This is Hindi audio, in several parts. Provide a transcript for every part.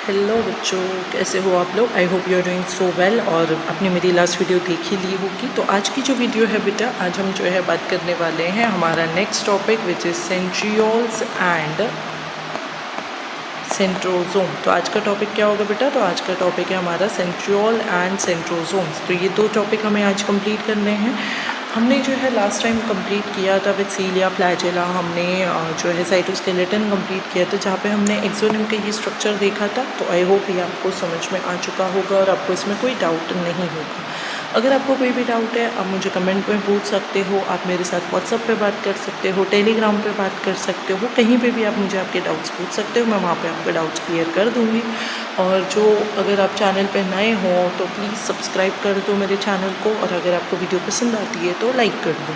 हेलो बच्चों, कैसे हो आप लोग। I hope you are doing so well. और आपने मेरी लास्ट वीडियो देख ही ली होगी। तो आज की जो वीडियो है बेटा, आज हम जो है बात करने वाले हैं हमारा next topic which is centrioles and centrosome. तो आज का टॉपिक क्या होगा बेटा, तो आज का टॉपिक है हमारा सेंट्रियोल एंड सेंट्रोसोम्स। तो ये दो टॉपिक हमें आज कंप्लीट करने हैं। हमने जो है लास्ट टाइम कंप्लीट किया था विद सीलिया फ्लैजेला, हमने जो है साइटोस्केलेटन कंप्लीट किया था, जहाँ पे हमने एक्सोनिम का ये स्ट्रक्चर देखा था। तो आई होप ये आपको समझ में आ चुका होगा और आपको इसमें कोई डाउट नहीं होगा। अगर आपको कोई भी डाउट है आप मुझे कमेंट में पूछ सकते हो, आप मेरे साथ व्हाट्सएप पे बात कर सकते हो, टेलीग्राम पे बात कर सकते हो, कहीं पे भी आप मुझे आपके डाउट्स पूछ सकते हो। मैं वहाँ पे आपके डाउट्स क्लियर कर दूँगी। और जो अगर आप चैनल पे नए हो तो प्लीज़ सब्सक्राइब कर दो मेरे चैनल को, और अगर आपको वीडियो पसंद आती है तो लाइक कर दो।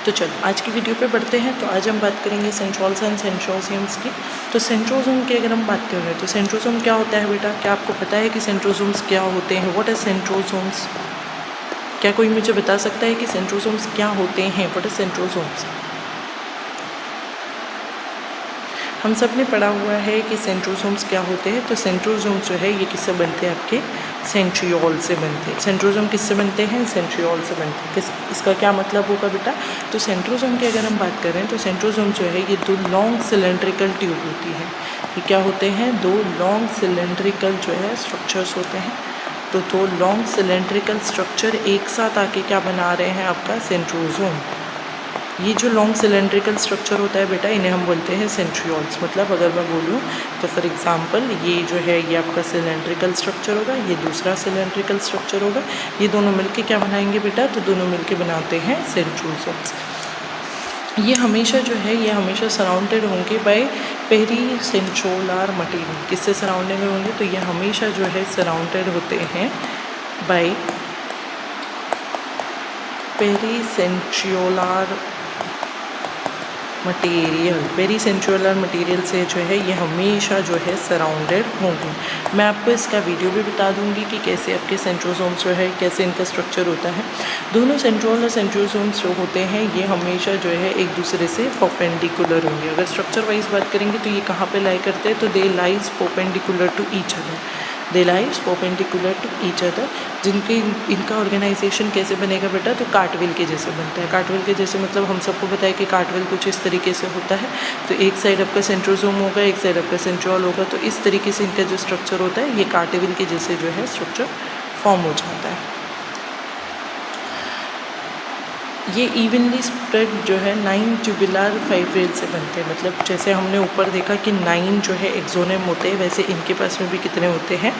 तो चलो आज की वीडियो पे बढ़ते हैं। तो आज हम बात करेंगे सेंट्रोल्स एंड सेंट्रोसोम्स की। तो सेंट्रोसोम की अगर हम बात कर रहे हैं तो सेंट्रोसोम क्या होता है बेटा, क्या आपको पता है कि सेंट्रोसोम्स क्या होते हैं? What is centrosomes? क्या कोई मुझे बता सकता है कि सेंट्रोसोम्स क्या होते हैं? What is centrosomes? हम सब ने पढ़ा हुआ है कि सेंट्रोसोम्स क्या होते हैं। तो सेंट्रोसोम्स जो है ये किससे बनते हैं? आपके सेंट्रियोल से बनते हैं। सेंट्रोसोम किससे बनते हैं? सेंट्रियोल से बनते हैं। इसका क्या मतलब होगा बेटा? तो सेंट्रोसोम की अगर हम बात करें तो सेंट्रोसोम जो है ये दो लॉन्ग सिलेंड्रिकल ट्यूब होती है। ये क्या होते हैं? दो लॉन्ग सिलेंड्रिकल जो है स्ट्रक्चर्स होते हैं। तो दो लॉन्ग सिलेंड्रिकल स्ट्रक्चर एक साथ आके क्या बना रहे हैं? आपका सेंट्रोसोम। ये जो लॉन्ग सिलेंड्रिकल स्ट्रक्चर होता है बेटा, इन्हें हम बोलते हैं सेंट्रियोल्स। मतलब अगर मैं बोलूँ तो फॉर एग्जांपल ये जो है ये आपका सिलेंड्रिकल स्ट्रक्चर होगा, ये दूसरा सिलेंड्रिकल स्ट्रक्चर होगा। ये दोनों मिलके क्या बनाएंगे बेटा? तो दोनों मिलके बनाते हैं सेंट्रोसोम्स। ये हमेशा जो है ये हमेशा सराउंडेड होंगे बाय पेरीसेंट्रोलर मटेरियल। किससे सराउंडेड होंगे? तो ये हमेशा जो है सराउंडेड होते हैं बाय पेरीसेंट्रोलर मटेरियल। पेरीसेंट्रोलर मटेरियल से जो है ये हमेशा जो है सराउंडेड होंगे। मैं आपको इसका वीडियो भी बता दूंगी कि कैसे आपके सेंट्रोसोम्स जो है कैसे इनका स्ट्रक्चर होता है। दोनों सेंट्रोल और सेंट्रोसोम्स जो होते हैं ये हमेशा जो है एक दूसरे से परपेंडिकुलर होंगे। अगर स्ट्रक्चर वाइज बात करेंगे तो ये कहाँ पे लाई करते हैं? तो they lies perpendicular to each other. They lies perpendicular to each other. जिनके इनका ऑर्गेनाइजेशन कैसे बनेगा बेटा? तो कार्टविल के जैसे बनता है। कार्टविल के जैसे मतलब हम सबको पता है कि कार्टविल कुछ इस तरीके से होता है। तो एक साइड आपका सेंट्रोसोम होगा, एक साइड आपका सेंट्रियोल होगा। तो इस तरीके से इनका जो स्ट्रक्चर होता है ये कार्टविल के जैसे जो है स्ट्रक्चर फॉर्म हो जाता है। ये इवनली स्प्रेड जो है 9 ट्यूबुलर फाइब्रिल से बनते हैं। मतलब जैसे हमने ऊपर देखा कि 9 जो है एक्सोनिम होते हैं, वैसे इनके पास में भी कितने होते हैं?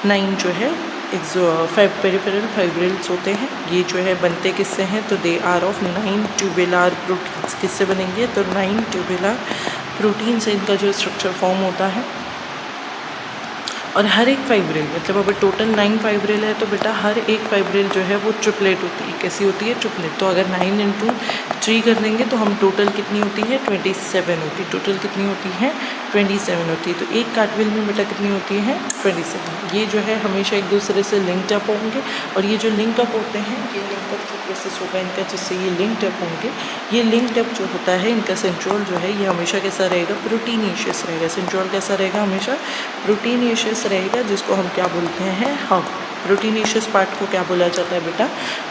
9 जो है पेरिफेरल फाइब्रिल्स होते हैं। ये जो है बनते किससे हैं? तो they are of 9 tubular proteins. किससे बनेंगे? तो 9 ट्यूबुलर प्रोटीन से इनका जो स्ट्रक्चर फॉर्म होता है। और हर एक फाइब्रिल मतलब अगर टोटल 9 फाइब्रिल है तो बेटा हर एक फाइब्रिल जो है वो ट्रिपलेट होती है। कैसी होती है? ट्रिपलेट। तो अगर 9 इंटू 3 कर देंगे तो हम टोटल कितनी होती है? 27 होती है। टोटल कितनी होती है? 27 होती है। तो एक कार्टविल में बेटा कितनी होती है? 27। ये जो है हमेशा एक दूसरे से लिंक्ड अप होंगे। और ये जो लिंक अप होते हैं ये लिंक अप जो प्रोसेस होगा इनका जिससे ये लिंक्ड अप होंगे, ये लिंक्ड अप जो होता है इनका सेंट्रोल जो है ये हमेशा कैसा रहेगा? प्रोटीनेशियस रहेगा। सेंट्रोल कैसा रहेगा? हमेशा प्रोटीनेशियस रहेगा, जिसको हम क्या बोलते हैं? हब। प्रोटीनेशियस पार्ट को क्या बोला जाता है बेटा?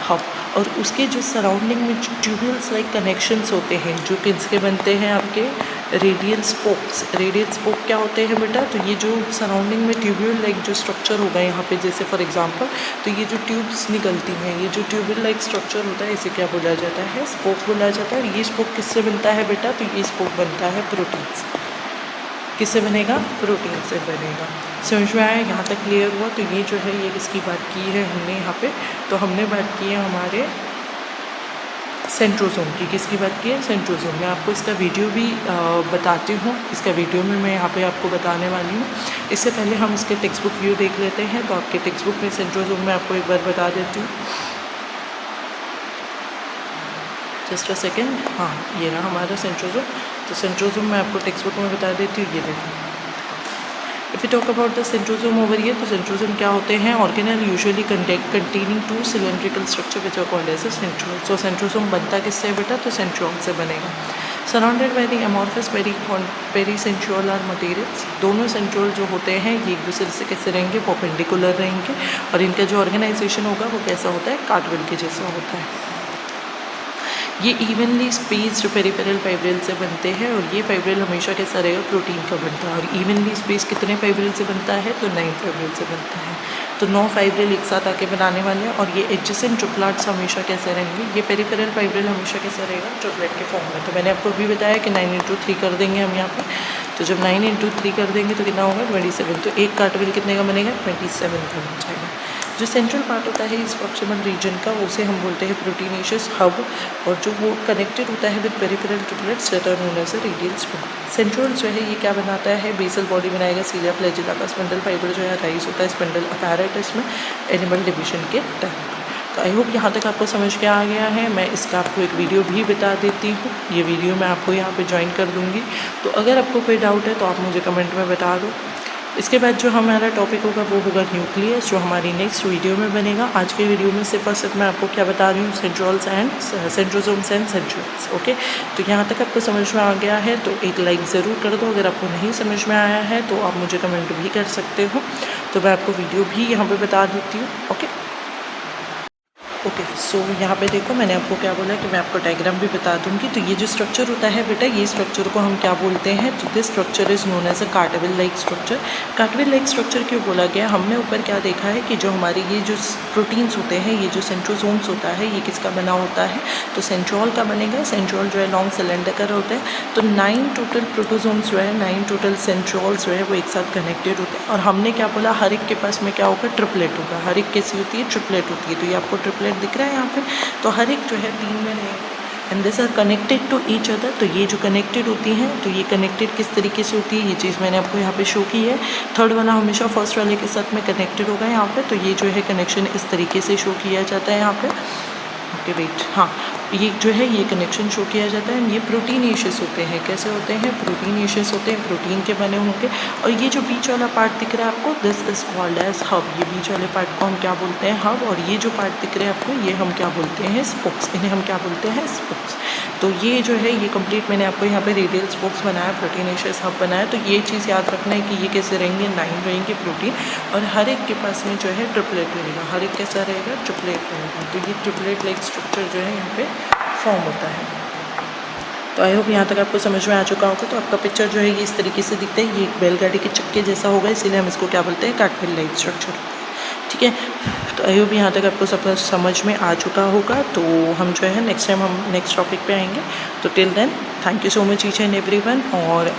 हब। और उसके जो सराउंडिंग में ट्यूब्यूल्स लाइक कनेक्शंस होते हैं जो किसके बनते हैं? आपके रेडियल स्पोक्स। रेडियल स्पोक क्या होते हैं बेटा? तो ये जो सराउंडिंग में ट्यूब्यूल लाइक जो स्ट्रक्चर होगा यहाँ पे, जैसे फॉर एग्जांपल तो ये जो ट्यूब्स निकलती हैं, ये जो ट्यूब्यूल लाइक स्ट्रक्चर होता है इसे क्या बोला जाता है? स्पोक बोला जाता है। और ये स्पोक किससे बनता है बेटा? तो ये स्पोक बनता है प्रोटीन से। किससे बनेगा? प्रोटीन से बनेगा। समझ में आया? यहाँ तक क्लियर हुआ? तो ये जो है ये किसकी बात की है हमने यहाँ पे? तो हमने बात की है हमारे सेंट्रोसोम की। किसकी बात की है? सेंट्रोसोम। मैं आपको इसका वीडियो भी बताती हूँ। इसका वीडियो में मैं यहाँ पे आपको बताने वाली हूँ। इससे पहले हम इसके टेक्स्ट बुक व्यू देख लेते हैं। तो आपके टेक्स्ट बुक में सेंट्रोसोम में आपको एक बार बता देती हूँ। Just a second. हाँ, ये रहा हमारा सेंट्रोसोम। तो सेंट्रोसोम मैं आपको टेक्स्ट बुक में बता देती हूँ। ये देखो, if you talk about the centrosome over here, तो सेंट्रोसोम क्या होते हैं? Organelle usually containing 2 cylindrical structure which are called as a centriole. So centrosome बनता किससे बेटा? तो सेंट्रियोल से बनेगा। Surrounded by the amorphous pericentriolar materials. दोनों सेंट्रियोल जो होते हैं ये एक दूसरे से कैसे रहेंगे, परपेंडिकुलर रहेंगे, और इनका जो ऑर्गेनाइजेशन होगा वो कैसा होता है, कार्टविल के जैसा होता है। ये इवनली स्पेस्ड पेरिफेरल फाइब्रिल से बनते हैं, और ये फाइब्रिल हमेशा कैसा रहेगा, प्रोटीन का बनता है। और इवनली स्पेस कितने फाइब्रिल से बनता है, तो 9 फाइब्रिल से बनता है। तो 9 फाइब्रिल एक साथ आके बनाने वाले हैं, और ये एडजेसेंट ट्रिपलेट्स हमेशा कैसे रहेंगे, ये पेरिफेरल फाइब्रिल हमेशा कैसे रहेगा, ट्रिपलेट के फॉर्म में। तो मैंने आपको अभी बताया कि 9 × 3 कर देंगे हम यहाँ पे। तो जब 9 × 3 कर देंगे तो कितना होगा, 27। तो एक कार्टविल कितने का बनेगा, 27 का बन जाएगा। जो सेंट्रल पार्ट होता है इस प्रॉक्सिमल रीजन का, उसे हम बोलते हैं प्रोटीनेशियस हब, और जो वो कनेक्टेड होता है with peripheral triplets that are known as a radial spoke. Central जो है ये क्या बनाता है, बेसल बॉडी बनाएगा, सीलिया फ्लैजिला का स्पिंडल फाइबर जो है राइज होता है स्पिंडल अपैरेटस में एनिमल डिविजन के टाइम। तो आई होप यहाँ तक आपको समझ के आ गया है। मैं इसका आपको एक वीडियो भी बता देती हूँ, ये वीडियो मैं आपको यहाँ पे ज्वाइन कर दूँगी। तो अगर आपको कोई डाउट है तो आप मुझे कमेंट में बता दो। इसके बाद जो हमारा टॉपिक होगा वो होगा न्यूक्लियस, जो हमारी नेक्स्ट वीडियो में बनेगा। आज के वीडियो में सिर्फ और सिर्फ मैं आपको क्या बता रही हूँ, centrioles and centrosomes and centrioles. Okay, तो यहाँ तक आपको समझ में आ गया है तो एक लाइक ज़रूर कर दो। अगर आपको नहीं समझ में आया है तो आप मुझे कमेंट भी कर सकते हो, तो मैं आपको वीडियो भी यहाँ पर बता देती हूँ। ओके, सो यहाँ पे देखो मैंने आपको क्या बोला कि मैं आपको डायग्राम भी बता दूंगी। तो ये जो स्ट्रक्चर होता है बेटा, ये स्ट्रक्चर को हम क्या बोलते हैं, तो this structure is known as a cartwheel like structure. Cartwheel like structure क्यों बोला गया, हमने ऊपर क्या देखा है कि जो हमारे ये जो प्रोटीन्स होते हैं, ये जो सेंट्रोसोम्स होता है, ये किसका बना होता है, तो सेंट्रियोल का बनेगा। सेंट्रियोल जो है लॉन्ग सिलेंडर होता है। तो 9 टोटल प्रोटोसोम्स जो है, 9 टोटल सेंट्रियोल्स जो है वो एक साथ कनेक्टेड होते हैं। और हमने क्या बोला, हर एक के पास में क्या होगा, ट्रिपलेट होगा। हर एक कैसी होती है, ट्रिपलेट होती है। तो ये आपको ट्रिपलेट दिख रहा है यहाँ पे। तो हर एक जो है 3 में रहेगा, and this are connected to each other. तो ये जो कनेक्टेड होती हैं, तो ये कनेक्टेड किस तरीके से होती है, ये चीज़ मैंने आपको यहाँ पे शो की है। थर्ड वाला हमेशा फर्स्ट वाले के साथ में कनेक्टेड होगा यहाँ पे। तो ये जो है कनेक्शन इस तरीके से शो किया जाता है यहाँ पे। ओके वेट, हाँ, ये जो है ये कनेक्शन शो किया जाता है। ये प्रोटीनेशियस होते हैं। कैसे होते हैं, प्रोटीनेशियस होते हैं, प्रोटीन के बने होंगे। और ये जो बीच वाला पार्ट दिख रहा है आपको, this is called as hub. ये बीच वाले पार्ट को हम क्या बोलते हैं, हब। और ये जो पार्ट दिख रहे हैं आपको, ये हम क्या बोलते हैं, स्पोक्स। इन्हें हम क्या बोलते हैं, स्पोक्स। तो ये जो है ये कंप्लीट मैंने आपको यहाँ पे रेडियल स्पोक्स बनाया, प्रोटीनेशियस हब बनाया। तो ये चीज़ याद रखना है कि ये कैसे रहेंगे, 9 रहेंगे प्रोटीन, और हर एक के पास में जो है ट्रिपलेट रहेगा। हर एक कैसा रहेगा, ट्रिपलेट रहेगा। तो ये ट्रिपलेट लाइक स्ट्रक्चर जो है यहाँ पे फॉर्म होता है। तो आई होप यहाँ तक आपको समझ में आ चुका होगा। तो आपका पिक्चर जो है ये इस तरीके से दिखता है। ये एक बैलगाड़ी के चक्के जैसा होगा, इसीलिए हम इसको क्या बोलते हैं, कार्टविल लाइक स्ट्रक्चर। ठीक है, तो आई होप यहाँ तक आपको सब समझ में आ चुका होगा। तो हम जो है नेक्स्ट टाइम हम नेक्स्ट टॉपिक पे आएंगे। तो till then thank you so much each and everyone. और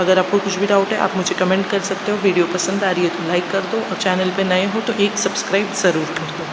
अगर आपको कुछ भी डाउट है आप मुझे कमेंट कर सकते हो। वीडियो पसंद आ रही है तो लाइक कर दो, और चैनल पे नए हो तो एक सब्सक्राइब ज़रूर कर दो।